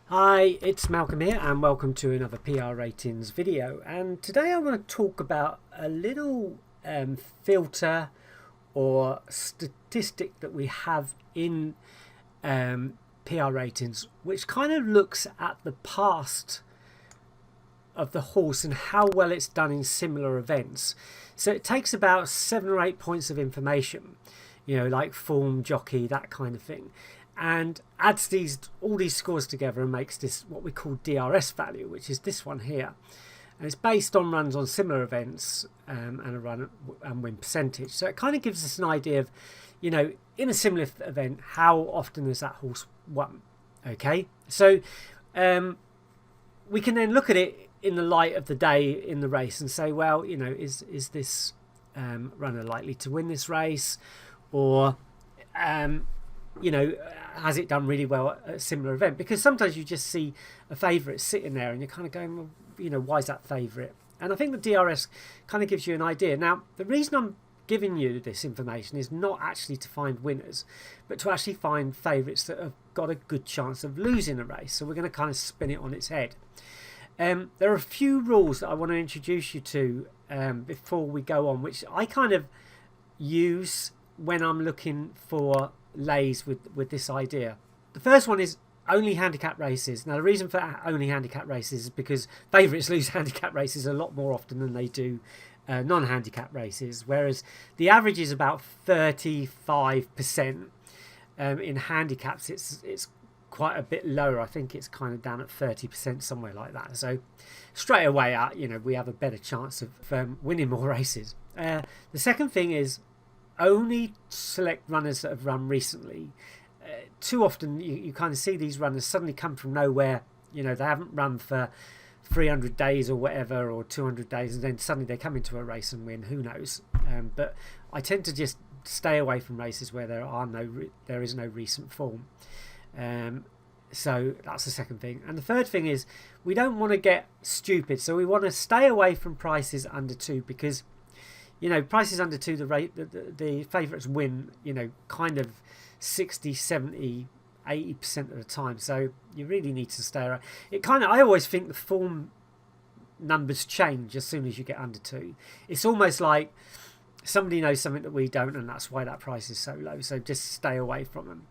Hi, it's Malcolm here and welcome to another PR ratings video, and today I want to talk about a little filter or statistic that we have in PR ratings which kind of looks at the past of the horse and how well it's done in similar events. So it takes about 7 or 8 points of information, like form, jockey, that kind of thing, and adds all these scores together and makes this what we call DRS value, which is this one here. And it's based on runs on similar events and a run and win percentage. So it kind of gives us an idea of, in a similar event, how often has that horse won. Okay, so we can then look at it in the light of the day in the race and say, well, is this runner likely to win this race, or has it done really well at a similar event? Because sometimes you just see a favourite sitting there and you're kind of going, well, why is that favourite? And I think the DRS kind of gives you an idea. Now, the reason I'm giving you this information is not actually to find winners, but to actually find favourites that have got a good chance of losing a race. So we're going to kind of spin it on its head. There are a few rules that I want to introduce you to before we go on, which I kind of use when I'm looking for lays with this idea. The first one is only handicap races. Now, the reason for only handicap races is because favourites lose handicap races a lot more often than they do non-handicap races, whereas the average is about 35%. In handicaps it's quite a bit lower. I think it's kind of down at 30%, somewhere like that. So straight away we have a better chance of winning more races. The second thing is only select runners that have run recently. Too often you kind of see these runners suddenly come from nowhere. They haven't run for 300 days or whatever, or 200 days, and then suddenly they come into a race and win. Who knows? But I tend to just stay away from races where there is no recent form. So that's the second thing. And the third thing is we don't want to get stupid, so we want to stay away from prices under 2, because prices under 2, the favourites win, kind of 60, 70, 80% of the time. So you really need to stay around. I always think the form numbers change as soon as you get under 2. It's almost like somebody knows something that we don't, and that's why that price is so low. So just stay away from them.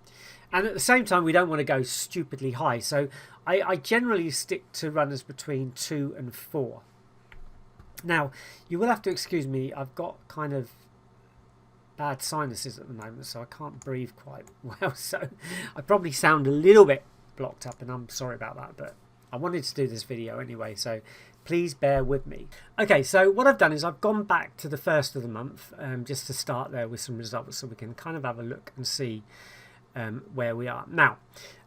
And at the same time, we don't want to go stupidly high. So I generally stick to runners between 2 and 4. Now, you will have to excuse me, I've got kind of bad sinuses at the moment, so I can't breathe quite well. So I probably sound a little bit blocked up, and I'm sorry about that, but I wanted to do this video anyway, so please bear with me. Okay, so what I've done is I've gone back to the first of the month, just to start there with some results, so we can kind of have a look and see where we are. Now,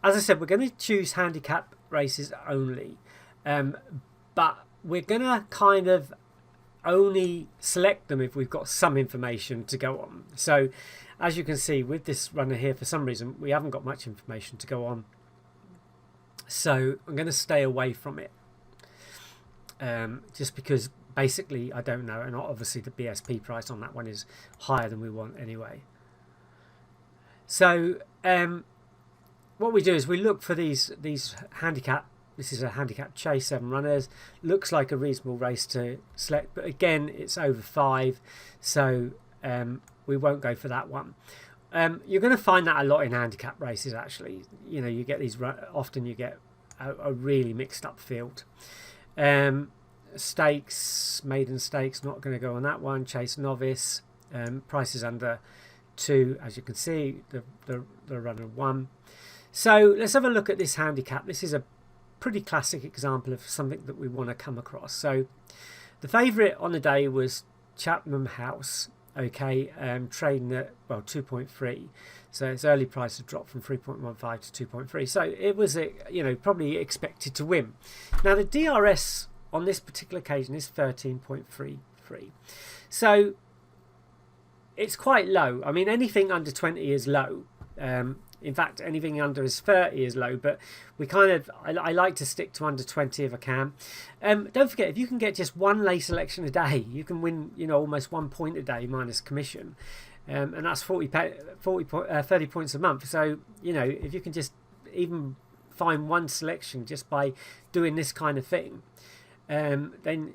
as I said, we're going to choose handicap races only, but we're going to kind of only select them if we've got some information to go on. So as you can see with this runner here, for some reason we haven't got much information to go on, so I'm going to stay away from it, just because basically I don't know, and obviously the BSP price on that one is higher than we want anyway. So what we do is we look for these handicap. This is a handicap chase, 7 runners. Looks like a reasonable race to select, but again, it's over 5, so we won't go for that one. You're going to find that a lot in handicap races, actually. You get these, often you get a really mixed up field. Stakes, maiden stakes, not going to go on that one. Chase novice, prices under 2, as you can see, the runner 1. So let's have a look at this handicap. This is a pretty classic example of something that we want to come across. So the favourite on the day was Chatham House, okay, trading at 2.3, so its early price had dropped from 3.15 to 2.3, so it was probably expected to win. Now the DRS on this particular occasion is 13.33, so it's quite low. I mean, anything under 20 is low. In fact, anything under is 30 is low, but I like to stick to under 20 if I can. Don't forget, if you can get just 1 lay selection a day, you can win almost 1 point a day minus commission, and that's 30 points a month. So if you can just even find one selection just by doing this kind of thing, then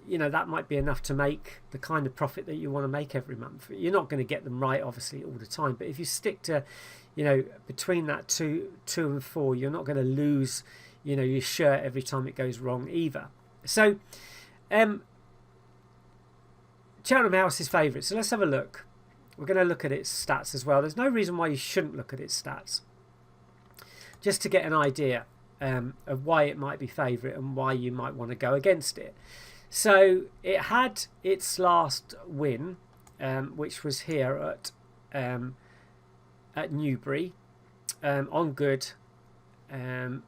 that might be enough to make the kind of profit that you want to make every month. You're not going to get them right, obviously, all the time, but if you stick to, between that two and 4, you're not going to lose, your shirt every time it goes wrong either. So, Cheltenham House is favourite. So let's have a look. We're going to look at its stats as well. There's no reason why you shouldn't look at its stats, just to get an idea of why it might be favourite and why you might want to go against it. So it had its last win, which was here at Newbury, on good, and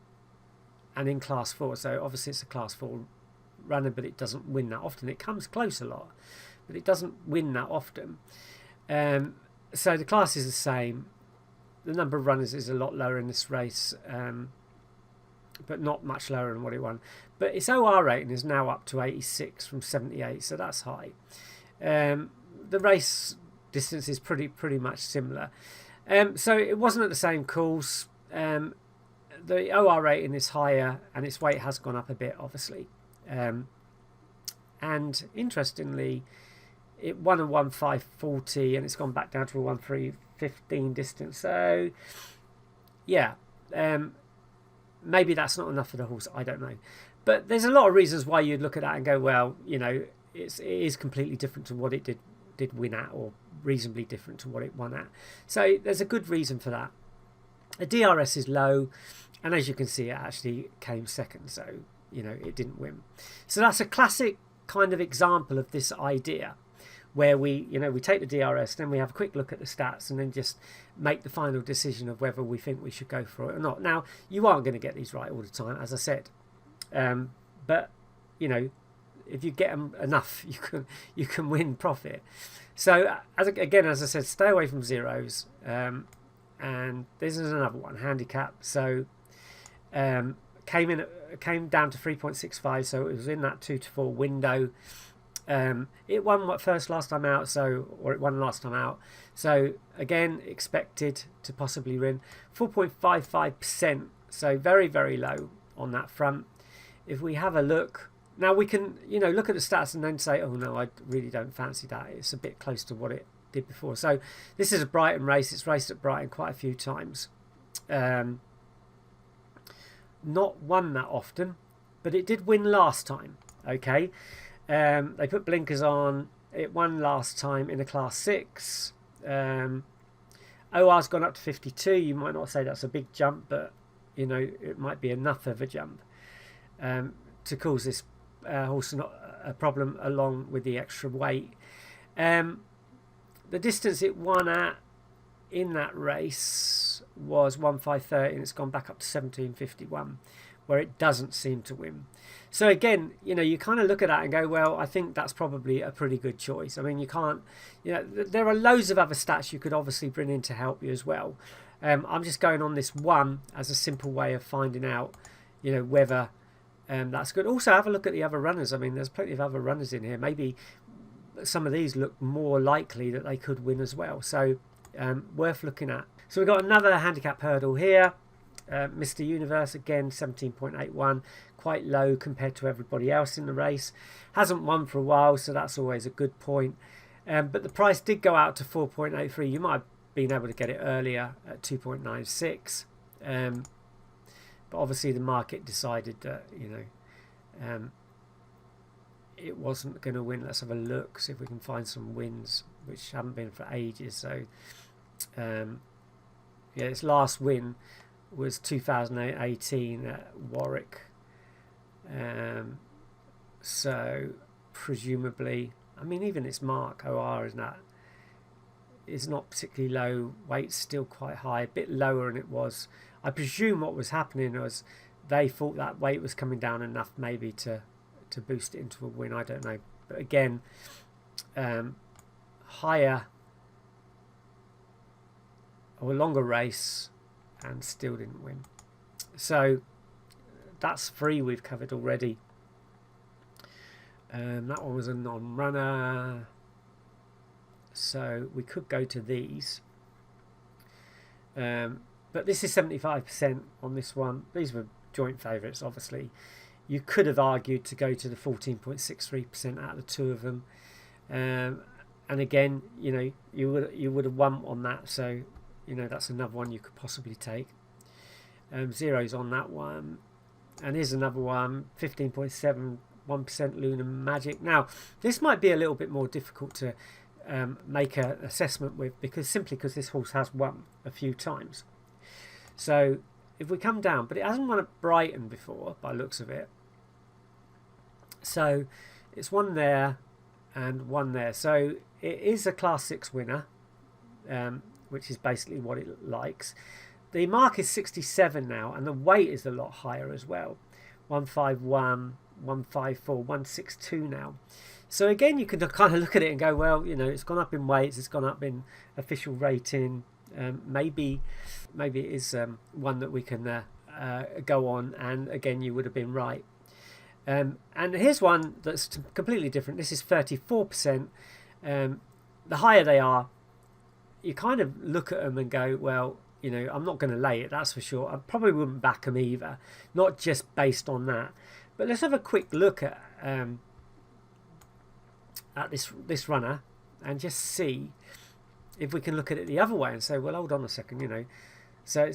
in Class 4. So obviously it's a Class 4 runner, but it doesn't win that often. It comes close a lot, but it doesn't win that often. So the class is the same. The number of runners is a lot lower in this race, but not much lower than what it won. But its OR rating is now up to 86 from 78, so that's high. The race distance is pretty much similar. So it wasn't at the same course. The OR rating is higher, and its weight has gone up a bit, obviously. And interestingly, it won a 1:5:40, and it's gone back down to a 1:3:15 distance. So, yeah, maybe that's not enough for the horse. I don't know, but there's a lot of reasons why you'd look at that and go, well, it is completely different to what it did win at, or reasonably different to what it won at. So there's a good reason for that. The DRS is low, and as you can see, it actually came second. So it didn't win. So that's a classic kind of example of this idea, where we take the DRS, then we have a quick look at the stats, and then just make the final decision of whether we think we should go for it or not. Now, you aren't going to get these right all the time, as I said, but if you get them enough, you can win profit. So as I said, stay away from zeros. And this is another one, handicap. So came down to 3.65, so it was in that 2 to 4 window. It won last time out, it won last time out. So again, expected to possibly win. 4.55%, so very, very low on that front. If we have a look, now we can, look at the stats and then say, oh no, I really don't fancy that. It's a bit close to what it did before. So this is a Brighton race. It's raced at Brighton quite a few times. Not won that often, but it did win last time. Okay. They put blinkers on. It won last time in a Class 6. OR's gone up to 52. You might not say that's a big jump, but it might be enough of a jump to cause this horse not a problem, along with the extra weight. The distance it won at in that race was 1:5:30, and it's gone back up to 17:51, where it doesn't seem to win. So again, you kind of look at that and go, well, I think that's probably a pretty good choice. I mean, you can't, there are loads of other stats you could obviously bring in to help you as well. I'm just going on this one as a simple way of finding out, whether that's good. Also, have a look at the other runners. I mean, there's plenty of other runners in here. Maybe some of these look more likely that they could win as well. So worth looking at. So we've got another handicap hurdle here. Mr. Universe, again, 17.81, quite low compared to everybody else in the race. Hasn't won for a while, so that's always a good point. But the price did go out to 4.83. You might have been able to get it earlier at 2.96. But obviously the market decided that, it wasn't going to win. Let's have a look, see if we can find some wins, which haven't been for ages. So, its last win was 2018 at Warwick. So presumably, I mean, even its mark OR is not particularly low. Weight's still quite high, a bit lower than it was. I presume what was happening was they thought that weight was coming down enough maybe to boost it into a win. I don't know, but again, higher or a longer race and still didn't win. So that's 3 we've covered already. That one was a non-runner, so we could go to these, but this is 75% on this one. These were joint favourites, obviously. You could have argued to go to the 14.63% out of the two of them, and again, you know, you would have won on that. So, you know, that's another one you could possibly take. Zeros on that one, and here's another one, 15.71% Lunar Magic. Now, this might be a little bit more difficult to make an assessment with, because this horse has won a few times. So if we come down, but it hasn't won at Brighton before by looks of it, so it's one there and one there, so it is a Class 6 winner, which is basically what it likes. The mark is 67 now, and the weight is a lot higher as well, 151, 154, 162 now. So again, you can kind of look at it and go, well, you know, it's gone up in weights, it's gone up in official rating. Maybe it is one that we can go on, and again, you would have been right. And here's one that's completely different. This is 34%. The higher they are, you kind of look at them and go, well, you know, I'm not going to lay it, that's for sure. I probably wouldn't back them either, not just based on that. But let's have a quick look at this runner and just see if we can look at it the other way and say, well, hold on a second, you know. So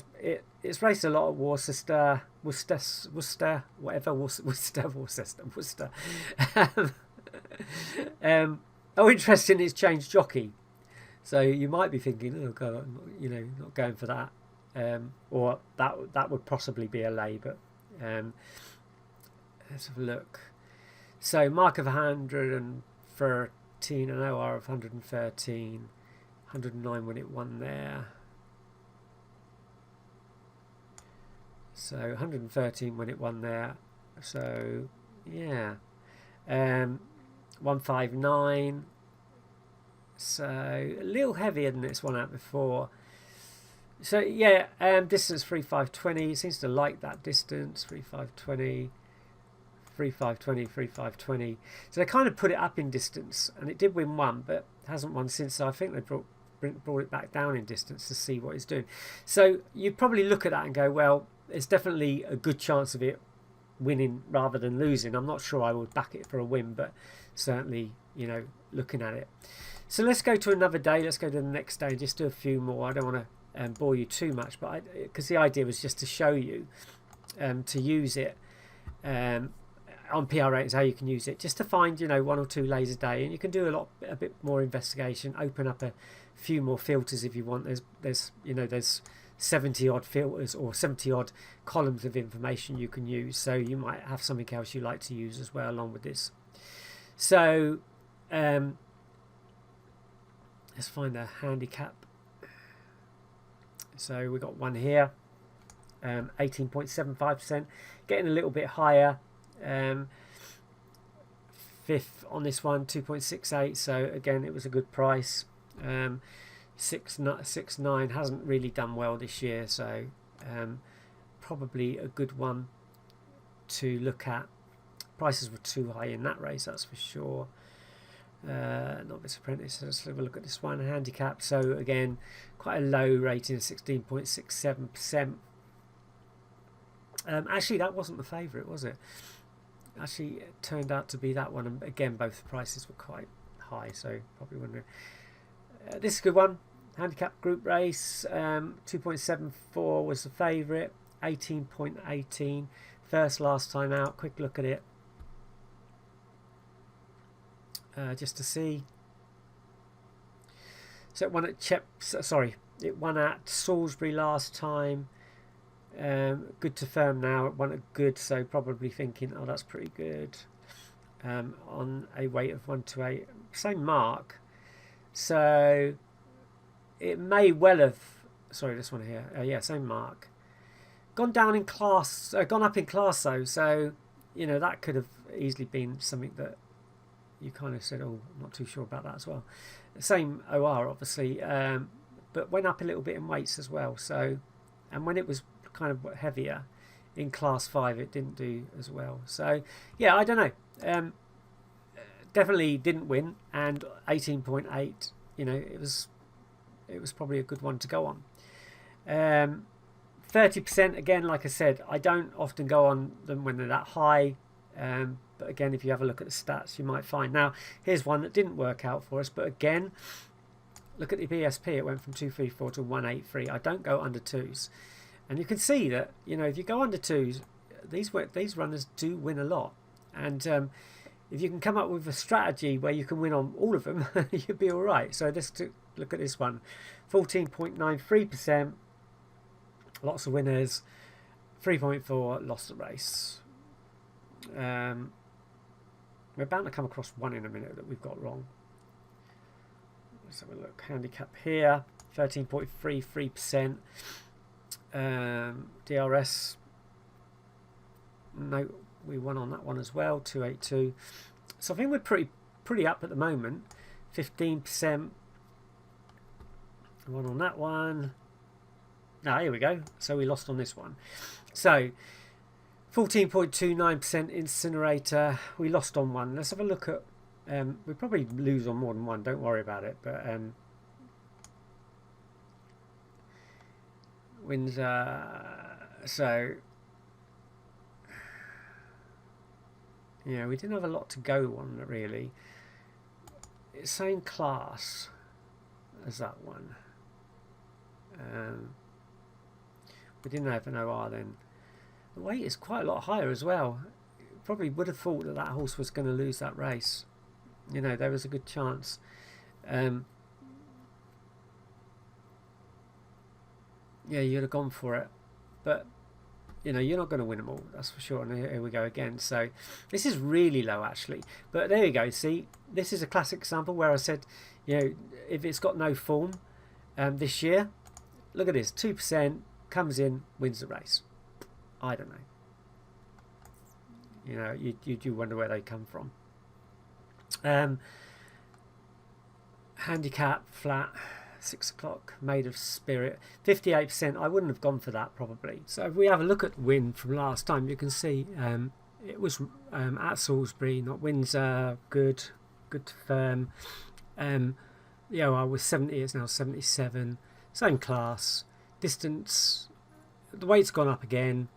it's raced a lot at Worcester. Oh, interesting, it's changed jockey. So you might be thinking, oh God, you know, not going for that, or that would possibly be a lay. But let's have a look. So mark of 113, an OR of 113, 109 when it won there. So 113 when it won there. So yeah, 159. So a little heavier than this one out before. So yeah, distance 3520. Seems to like that distance, 3520. 3520, 3520. So they kind of put it up in distance, and it did win one, but hasn't won since. So I think they brought it back down in distance to see what it's doing. So you probably look at that and go, well, it's definitely a good chance of it winning rather than losing. I'm not sure I would back it for a win, but certainly, you know, looking at it. So let's go to another day. Let's go to the next day and just do a few more. I don't want to bore you too much, but because the idea was just to show you to use it on PR ratings, how you can use it, just to find, you know, 1 or 2 lays a day, and you can do a bit more investigation, open up a few more filters if you want. There's 70 odd filters or 70 odd columns of information you can use, so you might have something else you like to use as well along with this. So let's find the handicap. So we got one here, 18.75%, getting a little bit higher. Fifth on this one, 2.68. So again, it was a good price. 6.9 hasn't really done well this year, so probably a good one to look at. Prices were too high in that race, that's for sure. Novice Apprentice. Let's have a look at this one, handicap. So again, quite a low rating of 16.67%. Actually, that wasn't the favourite, was it? Actually, it turned out to be that one, and again, both prices were quite high, so probably wouldn't. This is a good one. Handicap group race, 2.74 was the favourite, 18.18. First last time out. Quick look at it, just to see. So it won at it won at Salisbury last time. Good to firm now. It won at Good, so probably thinking, oh, that's pretty good. On a weight of 128, same mark. So it may well have. Sorry, this one here. Yeah, same mark. Gone down in class. Gone up in class though. So you know that could have easily been something that you kind of said, oh, I'm not too sure about that as well. Same OR obviously, but went up a little bit in weights as well. So, and when it was kind of heavier in class 5, it didn't do as well. So yeah, I don't know. Definitely didn't win, and 18.8, you know, it was probably a good one to go on. 30% again, like I said, I don't often go on them when they're that high. But again, if you have a look at the stats, you might find. Now, here's one that didn't work out for us. But again, look at the BSP. It went from 234 to 183. I don't go under 2s. And you can see that, you know, if you go under 2s, these runners do win a lot. And if you can come up with a strategy where you can win on all of them, you'll be all right. So look at this one. 14.93%. Lots of winners. 3.4 lost the race. We're bound to come across one in a minute that we've got wrong. Let's have a look. Handicap here, 13.33%. DRS, no, we won on that one as well, 282. So I think we're pretty up at the moment. 15%. One on that one. Ah, here we go. So we lost on this one. So 14.29% incinerator. We lost on one. Let's have a look at. We probably lose on more than one. Don't worry about it. But wins. So yeah, we didn't have a lot to go on really. It's same class as that one. We didn't have an OR then. The weight is quite a lot higher as well. Probably would have thought that horse was going to lose that race. You know, there was a good chance. Yeah, you'd have gone for it. But, you know, you're not going to win them all. That's for sure. And here we go again. So this is really low, actually. But there you go. See, this is a classic example where I said, you know, if it's got no form this year, look at this. 2% comes in, wins the race. I don't know. You know, you do wonder where they come from. Handicap flat, 6 o'clock, made of spirit, 58%. I wouldn't have gone for that probably. So if we have a look at win from last time, you can see it was at Salisbury, not Windsor, good to firm. The OR was 70, it's now 77. Same class, distance. The weight's gone up again.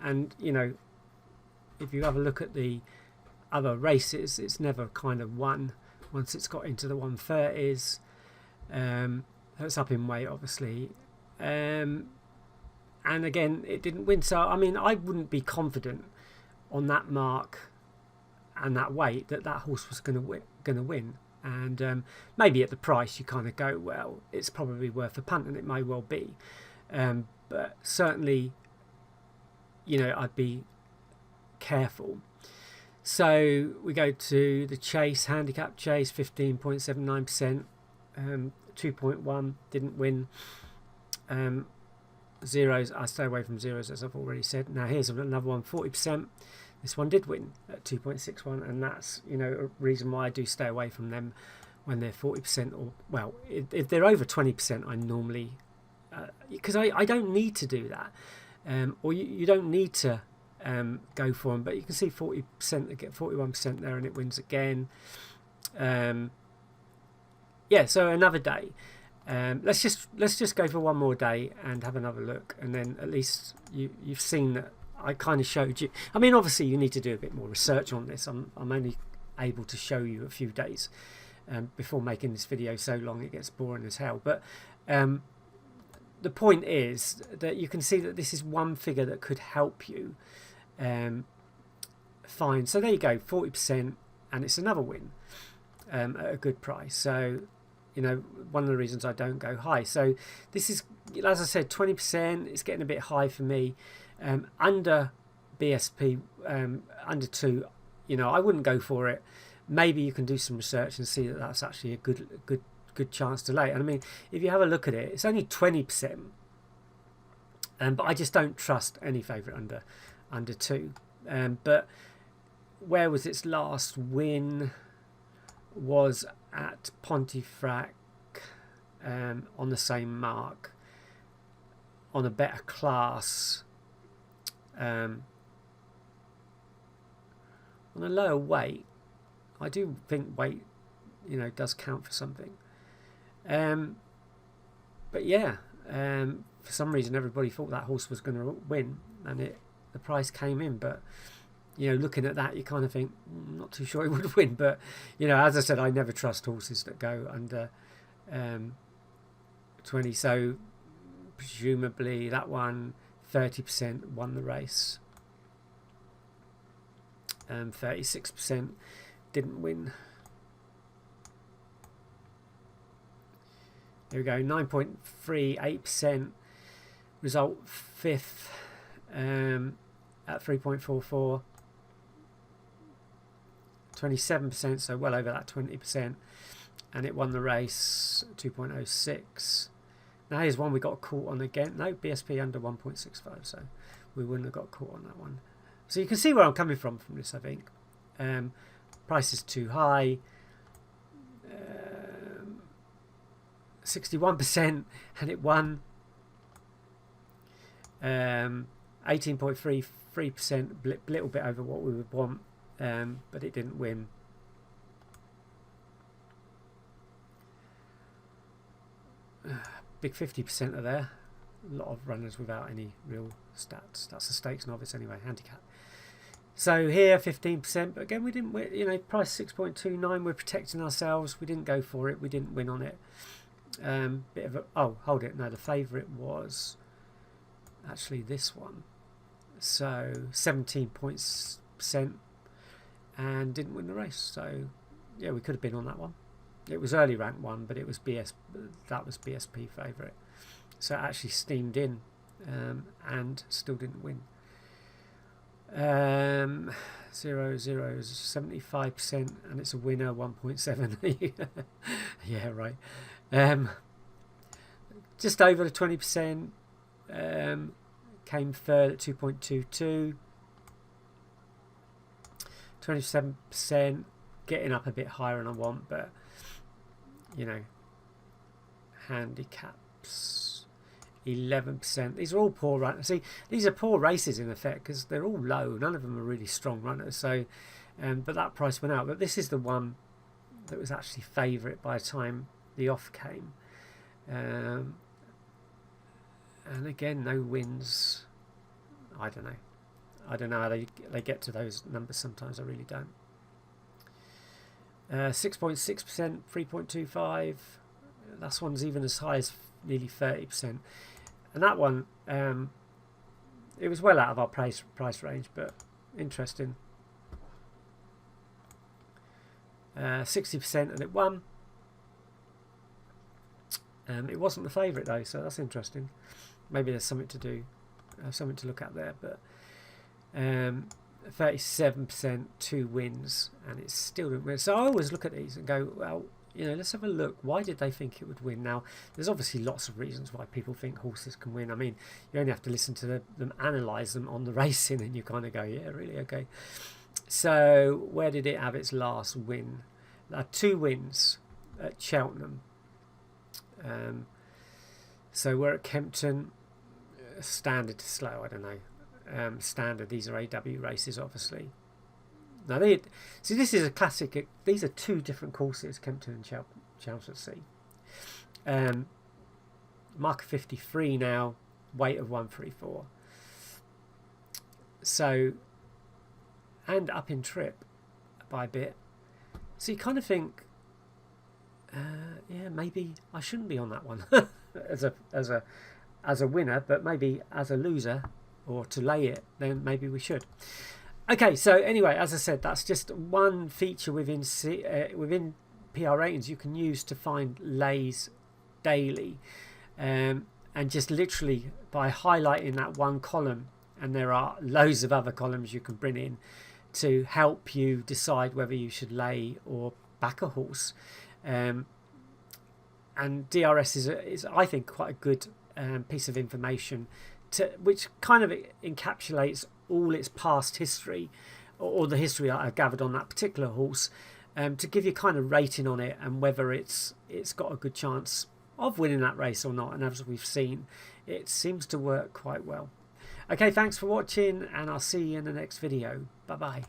And, you know, if you have a look at the other races, it's never kind of won once it's got into the 130s. That's up in weight, obviously. And again, it didn't win. So, I mean, I wouldn't be confident on that mark and that weight that horse was going to win. And maybe at the price you kind of go, well, it's probably worth a punt, and it may well be. But certainly, you know, I'd be careful. So we go to the chase, handicap chase, 15.79%, 2.1, didn't win. Zeros, I stay away from zeros, as I've already said. Now here's another one, 40%. This one did win at 2.61, and that's, you know, a reason why I do stay away from them when they're 40%, or, well, if they're over 20%, I normally, because I don't need to do that. Or you don't need to go for them, but you can see 40%, get 41% there, and it wins again. Yeah, so another day. Let's just go for one more day and have another look, and then at least you've seen that I kind of showed you. I mean, obviously you need to do a bit more research on this. I'm only able to show you a few days before making this video so long it gets boring as hell. But the point is that you can see that this is one figure that could help you find. So there you go, 40%, and it's another win at a good price. So, you know, one of the reasons I don't go high. So this is, as I said, 20%. It's getting a bit high for me. Under BSP, under 2, you know, I wouldn't go for it. Maybe you can do some research and see that that's actually a good chance to lay. And I mean, if you have a look at it, it's only 20%. But I just don't trust any favourite under 2. But where was its last win? Was at Pontefract on the same mark, on a better class, on a lower weight. I do think weight, you know, does count for something. But yeah, for some reason everybody thought that horse was going to win, and the price came in. But looking at that, you kind of think, I'm not too sure he would win. But as I said, I never trust horses that go under 20. So presumably that one 30% won the race. 36% didn't win. There we go. 9.38% result fifth at 3.44. 27%, so well over that 20%, and it won the race 2.06. Now here's one we got caught on again. No, BSP under 1.65, so we wouldn't have got caught on that one. So you can see where I'm coming from this, I think. Price is too high. 61%, and it won. 18.33%, little bit over what we would want, but it didn't win. Big 50% are there. A lot of runners without any real stats. That's a stakes novice anyway, handicap. So here 15%, but again we didn't win. Price 6.29. We're protecting ourselves. We didn't go for it. We didn't win on it. Bit of a, oh, hold it. No, the favourite was actually this one. So 17% and didn't win the race. So yeah, we could have been on that one. It was early rank one, but it was that was BSP favourite. So it actually steamed in and still didn't win. 75%, and it's a winner 1.7. Yeah, right. Just over the 20%. Came third at 2.22. 27%, getting up a bit higher than I want, but handicaps 11%. These are all poor runners. See, these are poor races in effect because they're all low. None of them are really strong runners. So, but that price went out. But this is the one that was actually favourite by the time the off came. And again, no wins. I don't know how they get to those numbers sometimes. I really don't. 6.6%, 3.25. That one's even as high as nearly 30%. And that one, it was well out of our price range, but interesting. 60%, and it won. It wasn't the favourite though, so that's interesting. Maybe there's something to do, something to look at there. But 37%, 2 wins, and it still didn't win. So I always look at these and go, well, let's have a look. Why did they think it would win? Now, there's obviously lots of reasons why people think horses can win. I mean, you only have to listen to them analyse them on the racing, and you kind of go, yeah, really, okay. So where did it have its last win? 2 wins at Cheltenham. So we're at Kempton. Standard to slow, I don't know. Standard, these are AW races, obviously. Now, see, this is a classic. These are 2 different courses, Kempton and Chelmsford. Marker 53 now, weight of 134. So, and up in trip by a bit. So you kind of think, yeah, maybe I shouldn't be on that one as a winner, but maybe as a loser or to lay it, then maybe we should. Okay, so anyway, as I said, that's just one feature within PR ratings you can use to find lays daily, and just literally by highlighting that one column, and there are loads of other columns you can bring in to help you decide whether you should lay or back a horse. And DRS is I think quite a good piece of information which kind of encapsulates all its past history, or the history that I've gathered on that particular horse, to give you kind of rating on it and whether it's got a good chance of winning that race or not. And as we've seen, it seems to work quite well. Okay, thanks for watching, and I'll see you in the next video. Bye bye.